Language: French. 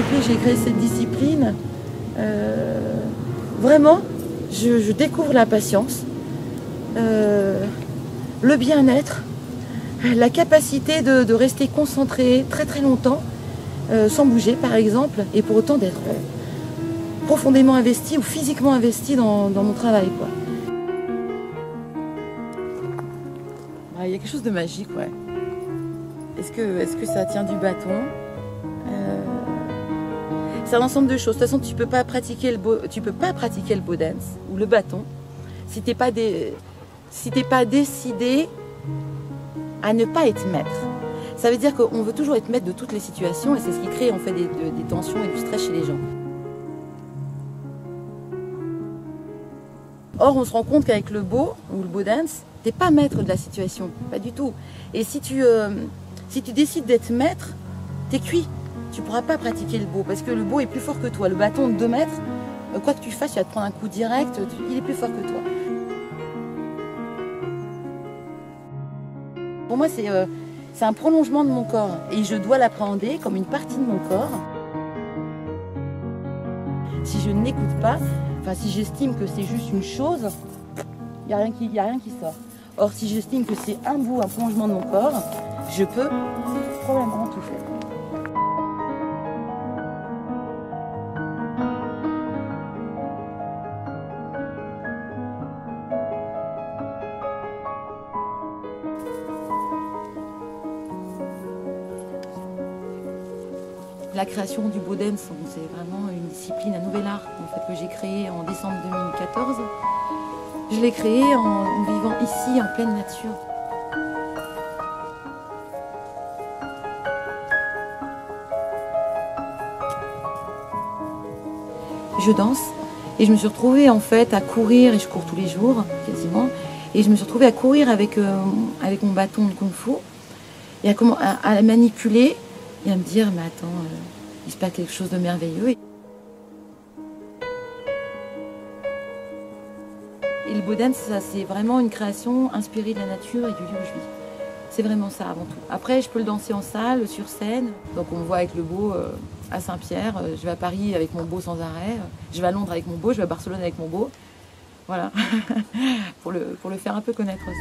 depuis que j'ai créé cette discipline, vraiment, je découvre la patience, le bien-être, la capacité de rester concentré très très longtemps, sans bouger par exemple, et pour autant d'être profondément investi ou physiquement investi dans mon travail, quoi. Il y a quelque chose de magique, ouais. Est-ce que ça tient du bâton? C'est un ensemble de choses. De toute façon, tu peux pas pratiquer le bow dance ou le bâton si t'es pas décidé à ne pas être maître. Ça veut dire qu'on veut toujours être maître de toutes les situations et c'est ce qui crée en fait des tensions et du stress chez les gens. Or, on se rend compte qu'avec le bow ou le bow dance, t'es pas maître de la situation, pas du tout. Et si tu décides d'être maître, t'es cuit. Tu pourras pas pratiquer le bow parce que le bow est plus fort que toi. Le bâton de 2 mètres, quoi que tu fasses, tu vas te prendre un coup direct, il est plus fort que toi. Pour moi, c'est un prolongement de mon corps et je dois l'appréhender comme une partie de mon corps. Si je n'écoute pas, si j'estime que c'est juste une chose, il n'y a rien qui sort. Or, si j'estime que c'est un bout, un prolongement de mon corps, je peux probablement tout faire. La création du bow dance, c'est vraiment une discipline, un nouvel art en fait, que j'ai créé en décembre 2014. Je l'ai créé en vivant ici, en pleine nature. Je danse et je me suis retrouvée en fait à courir, et je cours tous les jours quasiment, et je me suis retrouvée à courir avec mon bâton de kung-fu et à la manipuler et à me dire mais attends, il se passe quelque chose de merveilleux. Et le bow dance, c'est vraiment une création inspirée de la nature et du lieu où je vis. C'est vraiment ça avant tout. Après, je peux le danser en salle, sur scène. Donc on me voit avec le bow à Saint-Pierre, je vais à Paris avec mon bow sans arrêt, je vais à Londres avec mon bow, je vais à Barcelone avec mon bow. Voilà, pour le faire un peu connaître aussi.